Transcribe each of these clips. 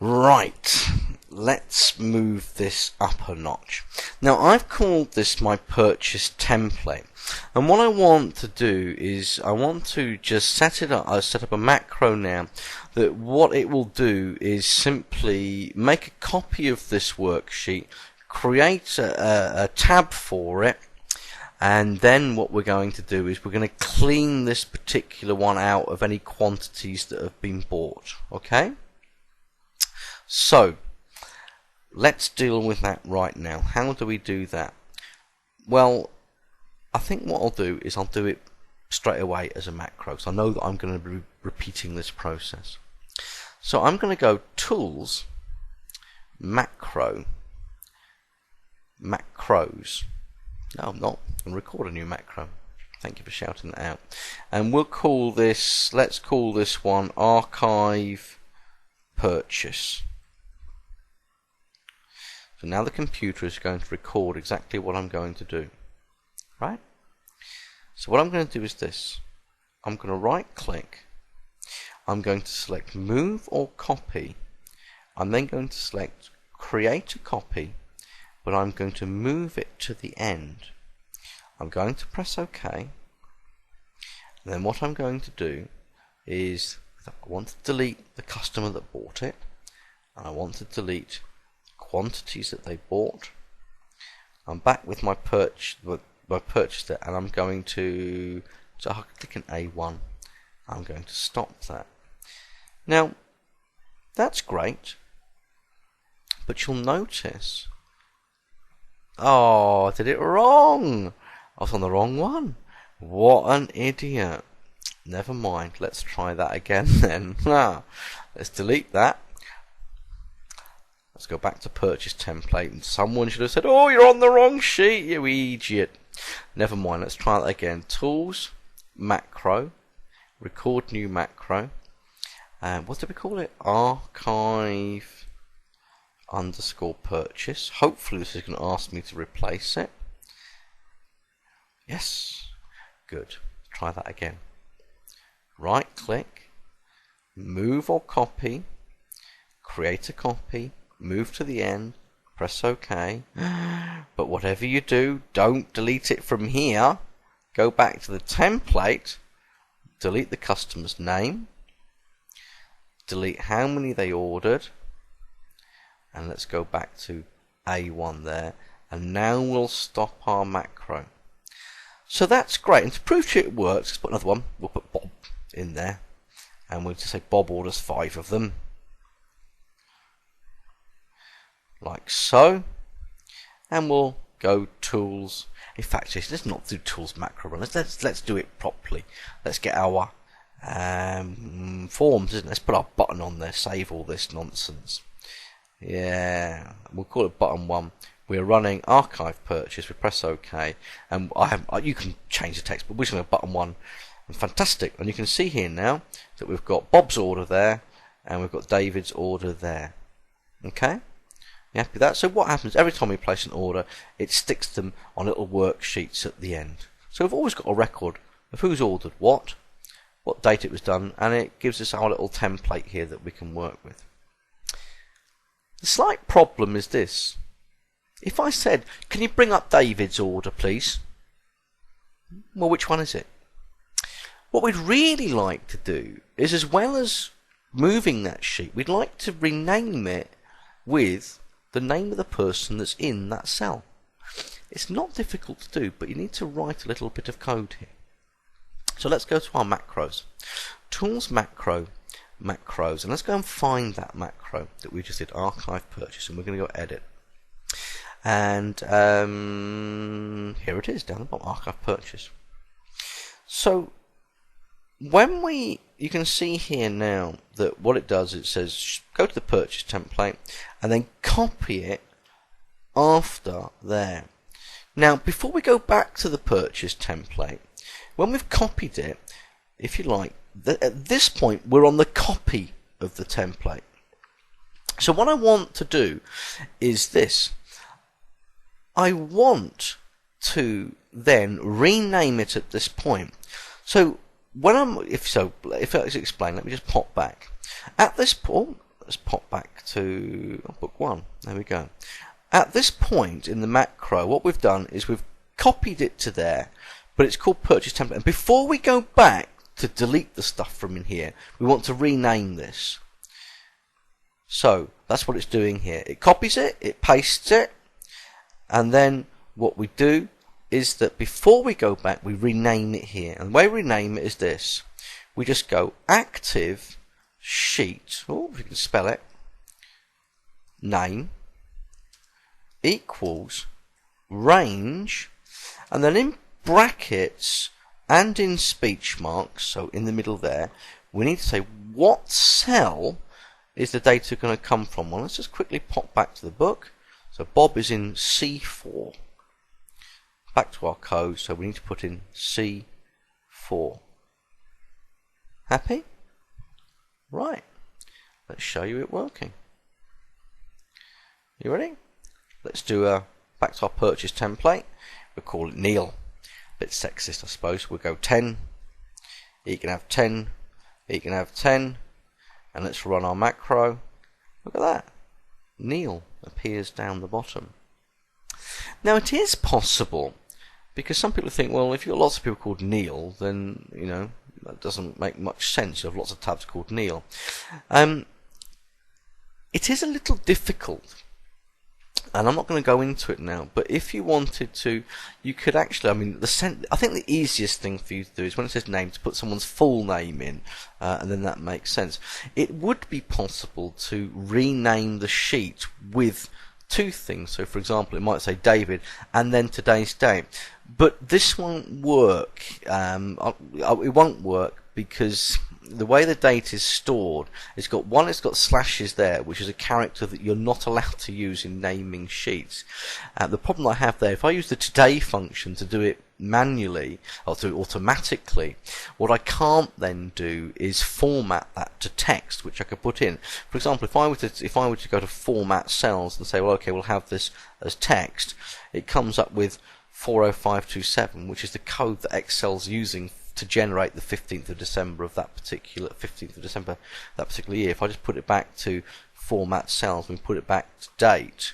Right, let's move this up a notch. Now I've called this my purchase template, and what I want to do is I want to just set it up. I'll set up a macro now that what it will do is simply make a copy of this worksheet, create a tab for it, and then what we're going to do is we're going to clean this particular one out of any quantities that have been bought. Okay? So, let's deal with that right now. How do we do that? Well, I think what I'll do is I'll do it straight away as a macro, so I know that I'm going to be repeating this process. So I'm going to go Tools, Macro, Macros. No, I'm not. I'm going to record a new macro. Thank you for shouting that out. And we'll call this, let's call this one Archive Purchase. So now the computer is going to record exactly what I'm going to do. Right? So what I'm going to do is this. I'm going to right click. I'm going to select Move or Copy. I'm then going to select Create a Copy, but I'm going to move it to the end. I'm going to press OK. And then what I'm going to do is I want to delete the customer that bought it, and I want to delete quantities that they bought. I'm back with my purchase it, and I'm going to, so I'll click an A1. I'm going to stop that. Now that's great, but you'll notice, oh, I did it wrong. I was on the wrong one. What an idiot. Never mind, let's try that again then. Let's delete that. Let's go back to purchase template, and someone should have said, oh, you're on the wrong sheet, you idiot. Never mind, let's try that again. Tools, Macro, Record New Macro. What did we call it? Archive underscore purchase. Hopefully this is going to ask me to replace it. Yes. Good. Try that again. Right click, move or copy, create a copy, move to the end, press OK. But whatever you do, don't delete it from here. Go back to the template, delete the customer's name, delete how many they ordered, and let's go back to A1 there, and now we'll stop our macro. So that's great, and to prove to you it works, let's put another one. We'll put Bob in there, and we'll just say Bob orders 5 of them, like so, and we'll go Tools. In fact, let's not do Tools Macro Run. Let's do it properly. Let's get our forms, isn't it? Let's put our button on there. Save all this nonsense. Yeah, we'll call it button 1. We're running archive purchase. We press OK, and you can change the text, but we're just going to button 1. And fantastic, and you can see here now that we've got Bob's order there, and we've got David's order there. Okay. You happy with that? So what happens every time we place an order, it sticks them on little worksheets at the end. So we've always got a record of who's ordered what date it was done, and it gives us our little template here that we can work with. The slight problem is this. If I said, can you bring up David's order, please? Well, which one is it? What we'd really like to do is, as well as moving that sheet, we'd like to rename it with the name of the person that's in that cell. It's not difficult to do, but you need to write a little bit of code here. So let's go to our macros. Tools, Macro, Macros, and let's go and find that macro that we just did, Archive Purchase, and we're going to go Edit. And here it is, down the bottom, Archive Purchase. So when you can see here now that what it does, it says go to the purchase template and then copy it after there. Now before we go back to the purchase template, when we've copied it, if you like, at this point we're on the copy of the template. So what I want to do is this. I want to then rename it at this point. So when if I explain, let me just pop back. At this point, let's pop back to book 1. There we go. At this point in the macro, what we've done is we've copied it to there, but it's called purchase template. And before we go back to delete the stuff from in here, we want to rename this. So that's what it's doing here. It copies it, it pastes it, and then what we do is that before we go back, we rename it here. And the way we rename it is this. We just go active sheet, oh, if you can spell it, name, equals, range, and then in brackets and in speech marks, so in the middle there, we need to say what cell is the data going to come from. Well, let's just quickly pop back to the book. So Bob is in C4. Back to our code, so we need to put in C4. Happy? Right. Let's show you it working. You ready? Let's do a back to our purchase template. We'll call it Neil. Bit sexist, I suppose. We'll go 10. He can have 10. He can have 10. And let's run our macro. Look at that. Neil appears down the bottom. Now it is possible, because some people think, well, if you've got lots of people called Neil, then, you know, that doesn't make much sense. You have lots of tabs called Neil. It is a little difficult, and I'm not going to go into it now, but if you wanted to, you could actually, I mean, I think the easiest thing for you to do is when it says name, to put someone's full name in, and then that makes sense. It would be possible to rename the sheet with two things. So, for example, it might say David and then today's date. But this won't work. It won't work because the way the date is stored, it's got slashes there, which is a character that you're not allowed to use in naming sheets. The problem I have there, if I use the today function to do it manually or to automatically, what I can't then do is format that to text, which I could put in. For example, if I were to go to format cells and say, well, okay, we'll have this as text, it comes up with 40527, which is the code that Excel's using to generate the 15th of December of that particular year. If I just put it back to format cells and we put it back to date,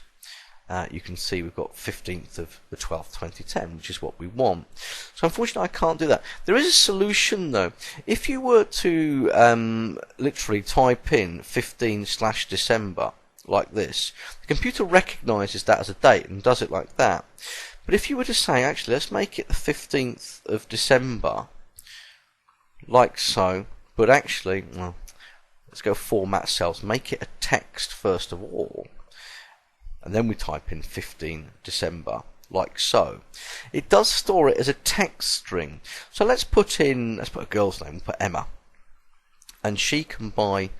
you can see we've got 15th of the 12th 2010, which is what we want. So unfortunately I can't do that. There is a solution though. If you were to literally type in 15/December like this, the computer recognizes that as a date and does it like that. But if you were to say, actually, let's make it the 15th of December, like so, but actually, well, let's go format cells, make it a text first of all, and then we type in 15 December, like so. It does store it as a text string. So let's put a girl's name, we'll put Emma, and she can buy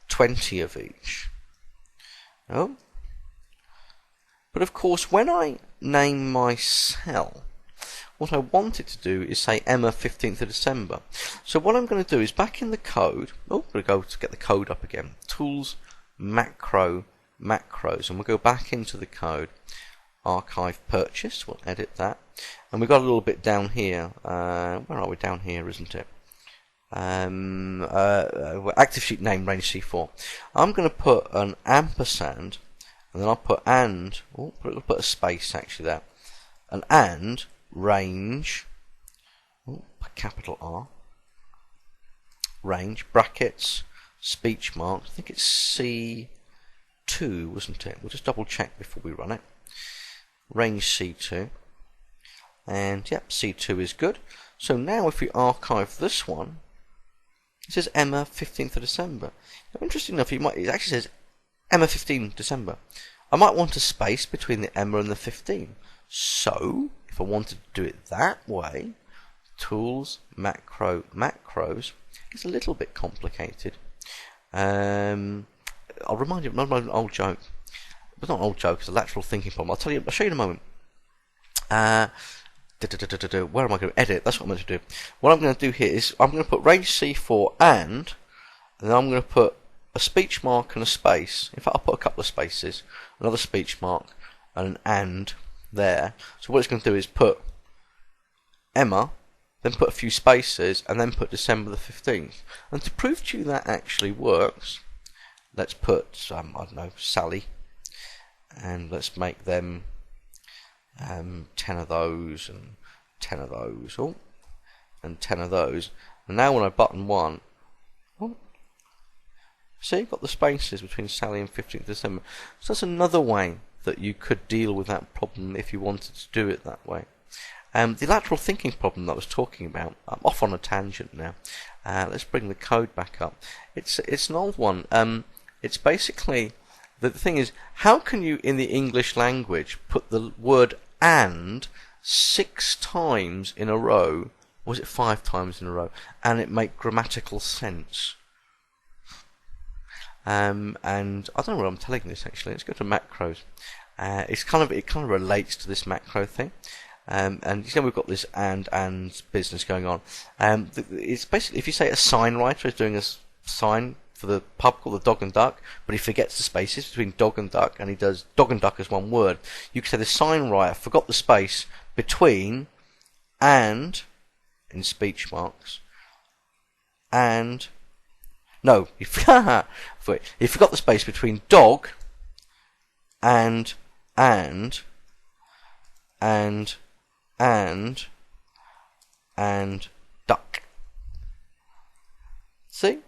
20 of each. Oh. But of course, when I name my cell, what I want it to do is say Emma 15th of December. So what I'm going to do is back in the code, I'm going to go to get the code up again, Tools, Macros, and we'll go back into the code, Archive Purchase, we'll edit that, and we've got a little bit down here, where are we, down here, isn't it? Active sheet name, range C4. I'm going to put an ampersand, and then I'll put put a space actually there, and range, capital R, range, brackets, speech marks, I think it's C2, wasn't it? We'll just double check before we run it. Range C2, and yep, C2 is good. So now if we archive this one, it says Emma 15th of December. Now, interesting enough, it actually says Emma 15 December. I might want a space between the Emma and the 15. So, if I wanted to do it that way, Tools, Macros, it's a little bit complicated. I'll remind you of an old joke. It's not an old joke, it's a lateral thinking problem. I'll show you in a moment. Where am I going to edit? That's what I'm going to do. What I'm going to do here is I'm going to put range C4 and then I'm going to put a speech mark and a space. In fact, I'll put a couple of spaces, another speech mark, and an and there. So what it's going to do is put Emma, then put a few spaces, and then put December the 15th. And to prove to you that actually works, let's put I don't know, Sally, and let's make them 10 of those and 10 of those, and 10 of those. And now when I button 1, see, you've got the spaces between Sally and 15th December. So that's another way that you could deal with that problem if you wanted to do it that way. The lateral thinking problem that I was talking about, I'm off on a tangent now. Let's bring the code back up. It's an old one. It's basically, the thing is, how can you in the English language put the word and 6 times in a row, or was it 5 times in a row, and it make grammatical sense? And I don't know where I'm telling this actually. Let's go to macros. It kind of relates to this macro thing. And you know we've got this and business going on. It's basically, if you say a sign writer is doing a sign for the pub called the Dog and Duck, but he forgets the spaces between dog and duck, and he does dog and duck as one word. You could say the sign writer forgot the space between and, in speech marks, and no, he forgot the space between dog and duck. See?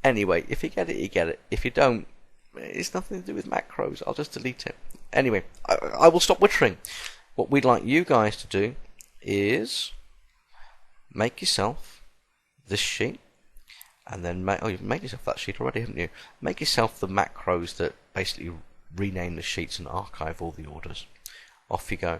Anyway, if you get it, you get it. If you don't, it's nothing to do with macros. I'll just delete it. Anyway, I will stop wittering. What we'd like you guys to do is make yourself this sheet, and then you've made yourself that sheet already, haven't you? Make yourself the macros that basically rename the sheets and archive all the orders. Off you go.